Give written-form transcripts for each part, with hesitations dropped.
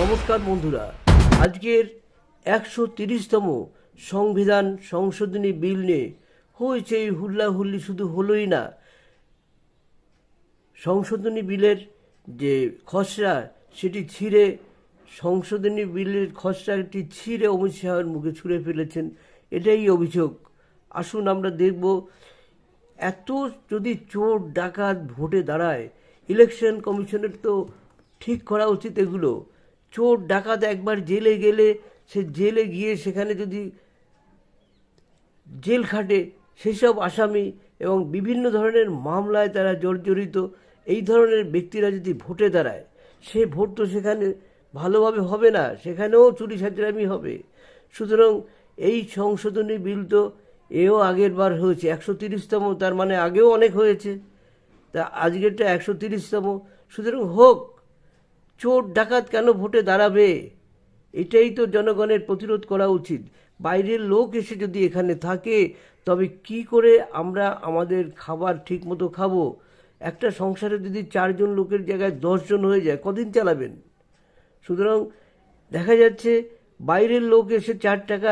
নমস্কার বন্ধুরা, আজকের 130তম সংবিধান সংশোধনী বিল নিয়ে হয়েছে এই হুল্লাহুল্লি। শুধু হলোই না, সংশোধনী বিলের যে খসড়া সেটি ছিঁড়ে সংশোধনী বিলের খসড়াটি ছিঁড়ে অমিত শাহের মুখে ছুঁড়ে ফেলেছেন। এটাই অভিযোগ। আসুন আমরা দেখব, এত যদি চোর ডাকাত ভোটে দাঁড়ায়, ইলেকশন কমিশনের তো ঠিক করা উচিত এগুলো। চোর ডাকাত একবার জেলে গেলে সে জেলে গিয়ে সেখানে যদি জেল খাটে, সেসব আসামি এবং বিভিন্ন ধরনের মামলায় তারা জর্জরিত এই ধরনের ব্যক্তিরা যদি ভোটে দাঁড়ায়, সে ভোট তো সেখানে ভালোভাবে হবে না, সেখানেও চুরি সাঁচরামি হবে। সুতরাং এই সংশোধনী বিল তো এও আগের বার হয়েছে 130তম, তার মানে আগেও অনেক হয়েছে, তা আজকেরটা 130তম। সুতরাং হোক, চোর ডাকাত কেন ভোটে দাঁড়াবে? এটাই তো জনগণের প্রতিরোধ করা উচিত। বাইরের লোক এসে যদি এখানে থাকে, তবে কি করে আমরা আমাদের খাবার ঠিক মতো খাবো? একটা সংসারে যদি 4জন লোকের জায়গায় 10জন হয়ে যায়, কদিন চালাবেন? সুতরাং দেখা যাচ্ছে বাইরের লোক এসে 4 টাকা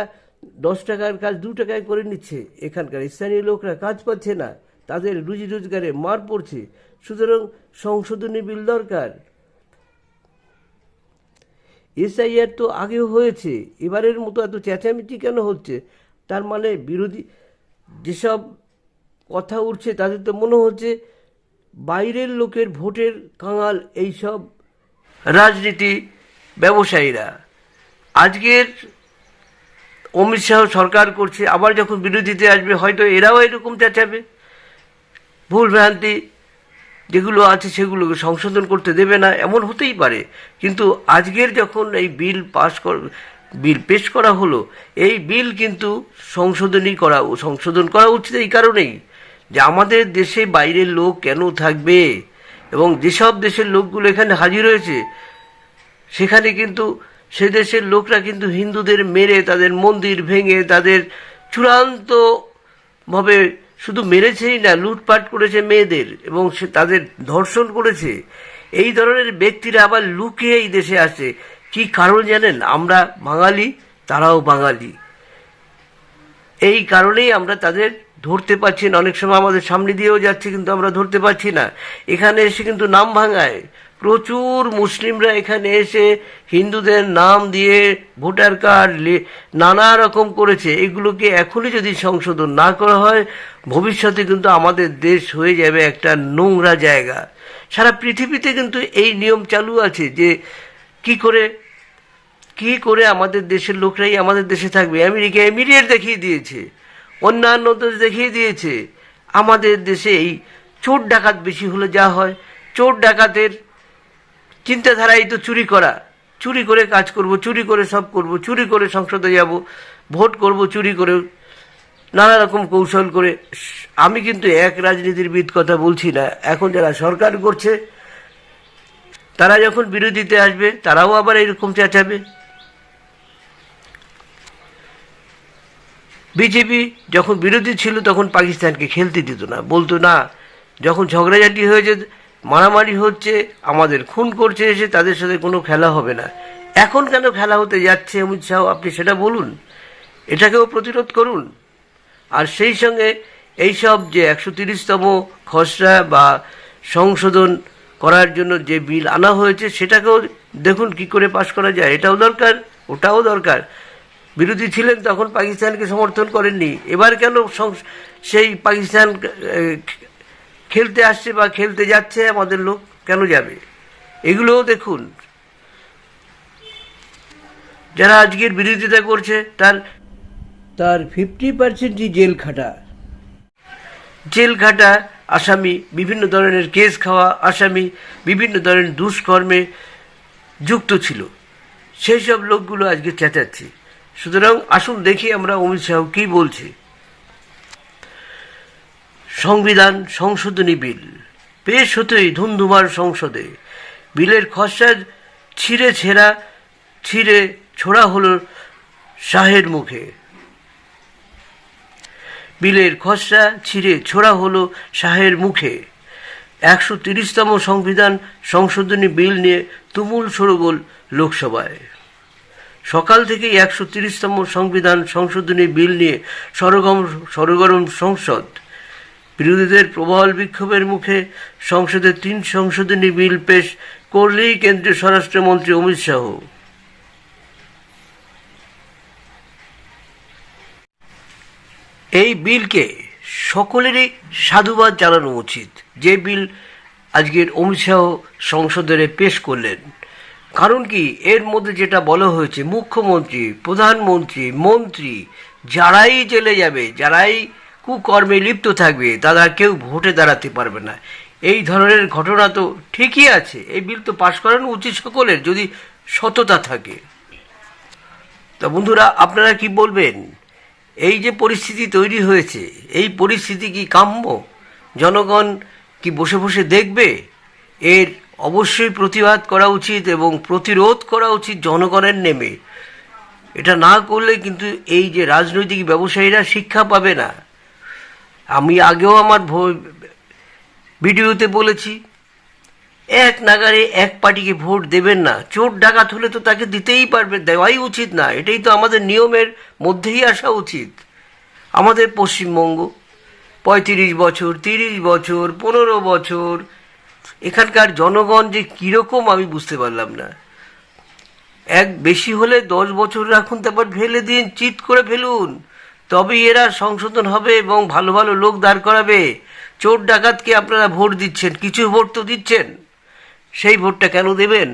10 টাকার কাজ 2 টাকায় করে নিচ্ছে, এখানকার স্থানীয় লোকরা কাজ পাচ্ছে না, তাদের রুজি রোজগারে মার পড়ছে। সুতরাং সংশোধনী বিল দরকার। এসআইআর তো আগেও হয়েছে, এবারের মতো এত চেঁচামেচি কেন হচ্ছে? তার মানে বিরোধী যেসব কথা উঠছে তাদের তো মনে হচ্ছে বাইরের লোকের ভোটের কাঙাল এইসব রাজনীতি ব্যবসায়ীরা। আজকের অমিত শাহ সরকার করছে, আবার যখন বিরোধীতে আসবে হয়তো এরাও এরকম চেঁচাবে, ভুল ভ্রান্তি যেগুলো আছে সেগুলোকে সংশোধন করতে দেবে না, এমন হতেই পারে। কিন্তু আজকের যখন এই বিল বিল পেশ করা হলো, এই বিল কিন্তু সংশোধন করা উচিত এই কারণেই যে আমাদের দেশে বাইরের লোক কেন থাকবে, এবং যেসব দেশের লোকগুলো এখানে হাজির হয়েছে সেখানে কিন্তু সে দেশের লোকরা কিন্তু হিন্দুদের মেরে, তাদের মন্দির ভেঙে, তাদের চূড়ান্তভাবে শুধু মেরেছেই না, লুটপাট করেছে মেয়েদের এবং সে তাদের ধর্ষণ করেছে। এই ধরনের ব্যক্তিরা আবার লুকিয়ে এই দেশে আসে। কি কারণ জানেন? আমরা বাঙালি, তারাও বাঙালি, এই কারণেই আমরা তাদের ধরতে পারছি না। অনেক সময় আমাদের সামনে দিয়েও যাচ্ছে কিন্তু আমরা ধরতে পারছি না। এখানে এসে কিন্তু নাম ভাঙায়, প্রচুর মুসলিমরা এখানে এসে হিন্দুদের নাম দিয়ে ভোটার কার্ড নানা রকম করেছে। এগুলোকে এখনই যদি সংশোধন না করা হয়, ভবিষ্যতে কিন্তু আমাদের দেশ হয়ে যাবে একটা নোংরা জায়গা। সারা পৃথিবীতে কিন্তু এই নিয়ম চালু আছে যে কি করে আমাদের দেশের লোকরাই আমাদের দেশে থাকবে। আমেরিকা ইমিডিয়েট দেখিয়ে দিয়েছে, অন্যান্য দেশ দেখিয়ে দিয়েছে। আমাদের দেশে এই চোর ডাকাত বেশি হলে যা হয়, চোর ডাকাতের চিন্তাধারাই তো চুরি করে কাজ করব, চুরি করে সব করব, চুরি করে সংসদে যাব, ভোট করব চুরি করে, নানা রকম কৌশল করে। আমি কিন্তু এক রাজনীতিবিদ কথা বলছি না, এখন যারা সরকার করছে তারা যখন বিরোধীতে আসবে তারাও আবার এরকম চেঁচাবে। বিজেপি যখন বিরোধী ছিল তখন পাকিস্তানকে খেলতে দিত না, বলতো না, যখন ঝগড়াঝাটি হয়েছে, মারামারি হচ্ছে, আমাদের খুন করছে এসে, তাদের সাথে কোনো খেলা হবে না। এখন কেন খেলা হতে যাচ্ছে অমিত শাহ, আপনি সেটা বলুন, এটাকেও প্রতিরোধ করুন। আর সেই সঙ্গে এইসব যে 130তম খসড়া বা সংশোধন করার জন্য যে বিল আনা হয়েছে সেটাকেও দেখুন কি করে পাশ করা যায়। এটাও দরকার, ওটাও দরকার। বিরোধী ছিলেন তখন পাকিস্তানকে সমর্থন করেননি, এবার কেন সেই পাকিস্তান খেলতে আসছে বা খেলতে যাচ্ছে, আমাদের লোক কেন যাবে? এগুলোও দেখুন। যারা আজকের বিরোধিতা করছে তার 50%ই জেল খাটা আসামি, বিভিন্ন ধরনের কেস খাওয়া আসামি, বিভিন্ন ধরনের দুষ্কর্মে যুক্ত ছিল, সেই সব লোকগুলো আজকে চেঁচাচ্ছে। সুতরাং আসুন দেখি আমরা অমিত শাহ কী বলছে। সংবিধান সংশোধনী বিল পেশ হতেই ধুমধুমার সংসদে। বিলের খসড়া ছিঁড়ে ছোড়া হলো শাহের মুখে। বিলের খসড়া ছিঁড়ে ছোড়া হলো শাহের মুখে। 130তম সংবিধান সংশোধনী বিল নিয়ে তুমুল শোরগোল লোকসভায়। সকাল থেকেই 130তম সংবিধান সংশোধনী বিল নিয়ে সরগরম সংসদ। বিরোধীদের প্রবল বিক্ষোভের মুখে সংসদে 3 সংশোধনী বিল পেশ করলেই কেন্দ্রীয় স্বরাষ্ট্রমন্ত্রী অমিত শাহ। এই বিলকে সকলেরই সাধুবাদ জানানো উচিত, যে বিল আজকের অমিত শাহ সংসদে পেশ করলেন। কারণ কি, এর মধ্যে যেটা বলা হয়েছে, মুখ্যমন্ত্রী, প্রধানমন্ত্রী, মন্ত্রী যারাই জেলে যাবে, যারাই কুকর্মে লিপ্ত থাকবে, তারা কেউ ভোটে দাঁড়াতে পারবে না। এই ধরনের ঘটনা তো ঠিকই আছে। এই বিল তো পাশ করানো উচিত সকলের, যদি সততা থাকে। তা বন্ধুরা, আপনারা কি বলবেন? এই যে পরিস্থিতি তৈরি হয়েছে, এই পরিস্থিতি কি কাম্য? জনগণ কি বসে বসে দেখবে? এর অবশ্যই প্রতিবাদ করা উচিত এবং প্রতিরোধ করা উচিত জনগণের নেমে। এটা না করলে কিন্তু এই যে রাজনৈতিক ব্যবসায়ীরা শিক্ষা পাবে না। আমি আগেও আমার ভিডিওতে বলেছি, এক নাগারে এক পার্টিকে ভোট দেবেন না। চোর ডাকাত হলে তো তাকে দিতেই পারবে, দেওয়াই উচিত না। এটাই তো আমাদের নিয়মের মধ্যেই আসা উচিত। আমাদের পশ্চিমবঙ্গ 35 বছর, 30 বছর, 15 বছর, এখানকার জনগণ যে কীরকম আমি বুঝতে পারলাম না। এক বেশি হলে 10 বছর রাখুন, তারপর ফেলে দিন, চিৎ করে ফেলুন, তবেই এরা সংশোধন হবে এবং ভালো ভালো লোক দাঁড় করাবে। চোর ডাকাতকে আপনারা ভোট দিচ্ছেন, কিছু ভোট তো দিচ্ছেন, সেই ভোটটা কেন দেবেন?